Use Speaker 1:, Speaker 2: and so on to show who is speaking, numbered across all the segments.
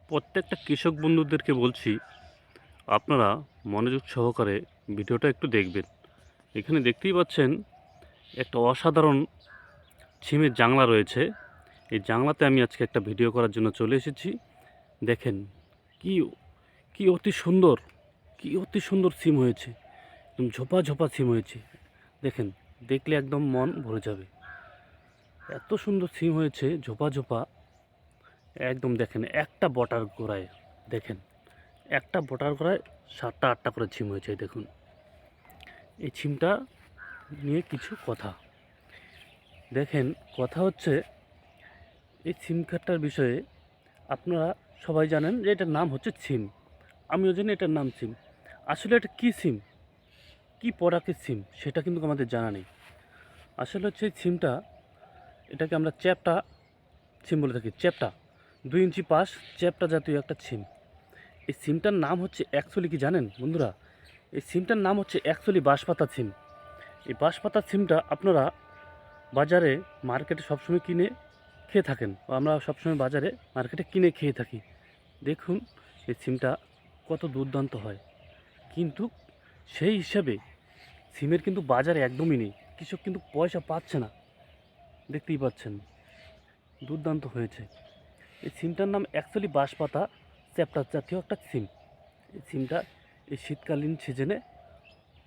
Speaker 1: প্রত্যেকটা কৃষক বন্ধুদেরকে বলছি, আপনারা মনোযোগ সহকারে ভিডিওটা একটু দেখবেন। এখানে দেখতেই পাচ্ছেন একটা অসাধারণ সিমের জাংলা রয়েছে। এই জাংলাতে আমি আজকে একটা ভিডিও করার জন্য চলে এসেছি। দেখেন কি কি অতি সুন্দর, কি অতি সুন্দর সিম হয়েছে। একদম ঝোপা ঝোপা সিম হয়েছে। দেখেন, দেখলে একদম মন ভরে যাবে। এত সুন্দর সিম হয়েছে, ঝোপা ঝোপা। একদম দেখেন একটা বটার গোড়ায়, দেখেন একটা বটার গোড়ায় 7টা 8টা করে সিম হয়েছে। এই দেখুন, এই সিমটা নিয়ে কিছু কথা। দেখেন, কথা হচ্ছে এই সিম কার্ডটার বিষয়ে। আপনারা সবাই জানেন যে এটার নাম হচ্ছে সিম। আমিও জানি এটার নাম সিম। আসলে এটা কী সিম, কী প্রোডাক্টের সিম, সেটা কিন্তু আমাদের জানা নেই। আসলে হচ্ছে এই সিমটা, এটাকে আমরা চ্যাপ্টা সিম বলে থাকি। চ্যাপ্টা 2 ইঞ্চি পাশ, চ্যাপ্টা জাতীয় একটা সিম। এই সিমটার নাম হচ্ছে অ্যাকচুয়ালি কি জানেন বন্ধুরা? এই সিমটার নাম হচ্ছে অ্যাকচুয়ালি বাঁশপাতা সিম। এই বাঁশপাতা সিমটা আপনারা বাজারে মার্কেটে সবসময় কিনে খেয়ে থাকেন, বা আমরা সবসময় বাজারে মার্কেটে কিনে খেয়ে থাকি। দেখুন এই সিমটা কত দুর্দান্ত হয়, কিন্তু সেই হিসাবে সিমের কিন্তু বাজারে একদমই নেই। কৃষক কিন্তু পয়সা পাচ্ছে না, দেখতেই পাচ্ছেন। দুর্দান্ত হয়েছে। এই সিমটার নাম অ্যাকচুয়ালি বাঁশপাতা চ্যাপ্টার জাতীয় একটা সিম। এই সিমটা এই শীতকালীন সিজনে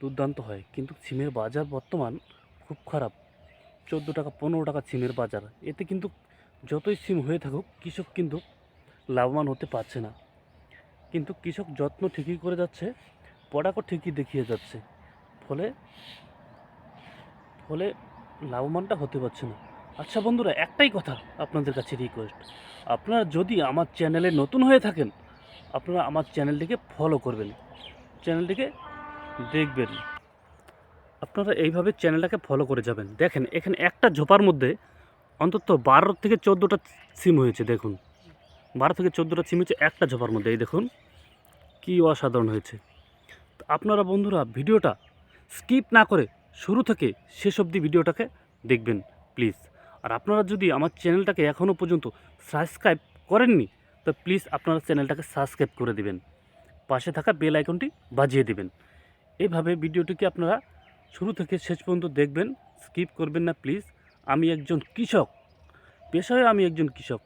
Speaker 1: দুর্দান্ত হয়, কিন্তু সিমের বাজার বর্তমান খুব খারাপ। 14 টাকা 15 টাকা সিমের বাজার। এতে কিন্তু যতই সিম হয়ে থাকুক, কৃষক কিন্তু লাভবান হতে পারছে না। কিন্তু কৃষক যত্ন ঠিকই করে যাচ্ছে, প্রোডাক্টও ঠিকই দেখিয়ে যাচ্ছে, ফলে ফলে লাভবানটা হতে পারছে না। আচ্ছা বন্ধুরা, একটাই কথা আপনাদের কাছে রিকোয়েস্ট, আপনারা যদি আমার চ্যানেলে নতুন হয়ে থাকেন, আপনারা আমার চ্যানেলটিকে ফলো করবেন, চ্যানেলটিকে দেখবেন। আপনারা এইভাবে চ্যানেলটাকে ফলো করে যাবেন। দেখেন, এখানে একটা ঝোপার মধ্যে অন্তত 12 থেকে 14টা সিম হয়েছে। দেখুন, 12 থেকে 14টা সিম হচ্ছে একটা ঝোপার মধ্যে। এই দেখুন কি অসাধারণ হয়েছে। তো আপনারা বন্ধুরা ভিডিওটা স্কিপ না করে শুরু থেকে শেষ অবধি ভিডিওটাকে দেখবেন প্লিজ। আর আপনারা যদি আমার চ্যানেলটাকে এখনও পর্যন্ত সাবস্ক্রাইব করেননি, তো প্লিজ আপনারা চ্যানেলটাকে সাবস্ক্রাইব করে দিবেন, পাশে থাকা বেল আইকনটি বাজিয়ে দিবেন। এইভাবে ভিডিওটিকে আপনারা শুরু থেকে শেষ পর্যন্ত দেখবেন, স্কিপ করবেন না প্লিজ। আমি একজন কৃষক, পেশায় আমি একজন কৃষক।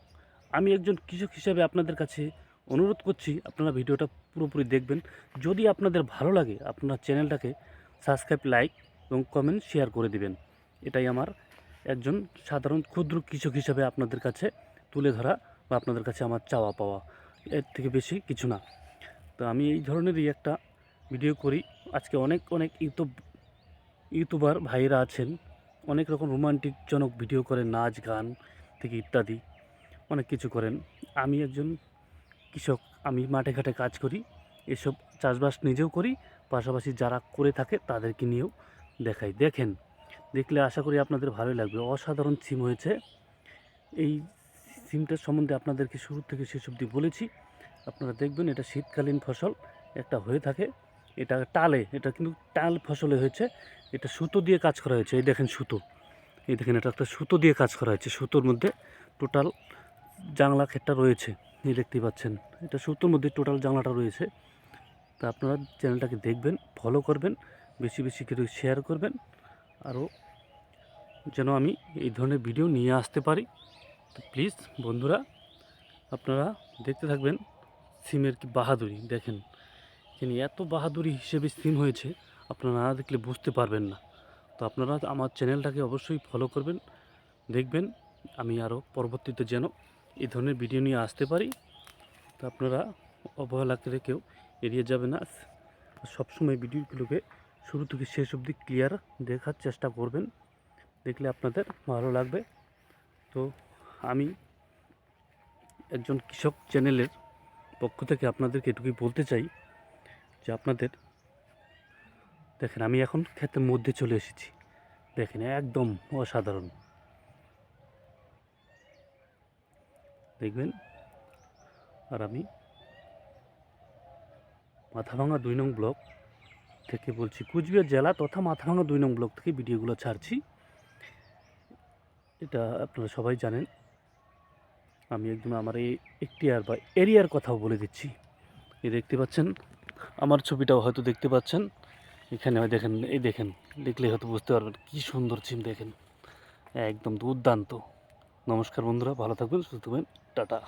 Speaker 1: আমি একজন কৃষক হিসাবে আপনাদের কাছে অনুরোধ করছি, আপনারা ভিডিওটা পুরোপুরি দেখবেন। যদি আপনাদের ভালো লাগে, আপনার চ্যানেলটাকে সাবস্ক্রাইব, লাইক এবং কমেন্ট শেয়ার করে দিবেন। এটাই আমার একজন সাধারণ ক্ষুদ্র কৃষক হিসাবে আপনাদের কাছে তুলে ধরা, বা আপনাদের কাছে আমার চাওয়া পাওয়া। এর থেকে বেশি কিছু না। তো আমি এই ধরনেরই একটা ভিডিও করি। আজকে অনেক অনেক ইউটিউবার ভাইয়েরা আছেন, অনেক রকম রোমান্টিকজনক ভিডিও করেন, নাচ গান থেকে ইত্যাদি অনেক কিছু করেন। আমি একজন কৃষক, আমি মাঠে ঘাটে কাজ করি, এসব চাষবাস নিজেও করি, পাশাপাশি যারা করে থাকে তাদেরকে নিয়েও দেখাই। দেখেন, দেখলে আশা করি আপনাদের ভালোই লাগবে। অসাধারণ সিম হয়েছে। এই সিমটার সম্বন্ধে আপনাদেরকে শুরু থেকে শেষ অবধি বলেছি। আপনারা দেখবেন, এটা শীতকালীন ফসল একটা হয়ে থাকে। এটা টালে, এটা কিন্তু টাল ফসলে হয়েছে। এটা সুতো দিয়ে কাজ করা হয়েছে। এই দেখেন সুতো, এই দেখেন এটা একটা সুতো দিয়ে কাজ করা হয়েছে। সুতোর মধ্যে টোটাল জাংলা ক্ষেতটা রয়েছে, এই দেখতেই পাচ্ছেন। এটা সুতোর মধ্যে টোটাল জাংলাটা রয়েছে। তা আপনারা চ্যানেলটাকে দেখবেন, ফলো করবেন, বেশি বেশি করে শেয়ার করবেন, আরও যেন আমি এই ধরনের ভিডিও নিয়ে আসতে পারি। তো প্লিজ বন্ধুরা, আপনারা দেখতে থাকবেন। সিমের কি বাহাদুরি দেখেন, এখানে এত বাহাদুরি হিসেবে সিম হয়েছে, আপনারা না দেখলে বুঝতে পারবেন না। তো আপনারা আমার চ্যানেলটাকে অবশ্যই ফলো করবেন, দেখবেন আমি আরও পরবর্তীতে যেন এই ধরনের ভিডিও নিয়ে আসতে পারি। তো আপনারা অবহেলা করে কেউ এড়িয়ে যাবে না। সবসময় ভিডিওগুলোকে শুরু থেকে শেষ অবধি ক্লিয়ার দেখার চেষ্টা করবেন, দেখলে আপনাদের ভালো লাগবে। তো আমি একজন কৃষক চ্যানেলের পক্ষ থেকে আপনাদেরকে এটুকুই বলতে চাই যে আপনাদের দেখেন, আমি এখন ক্ষেতের মধ্যে চলে এসেছি। দেখেন একদম অসাধারণ, দেখবেন। আর আমি মাথাভাঙা 2 নং ব্লক থেকে বলছি, কুচবিহার জেলা তথা মাথাভাঙা 2 নং ব্লক থেকে ভিডিওগুলো ছাড়ছি। এটা আপনারা সবাই জানেন। আমি একদম আমার এই এখতিয়ার বা এরিয়ার কথাও বলে দিচ্ছি। এই দেখতে পাচ্ছেন, আমার ছবিটাও হয়তো দেখতে পাচ্ছেন। এখানে দেখেন, এই দেখেন, দেখলে হয়তো বুঝতে পারবেন কী সুন্দর সিম দেখেন, একদম দুর্দান্ত। নমস্কার বন্ধুরা, ভালো থাকবেন, সুস্থ থাকবেন, টাটা।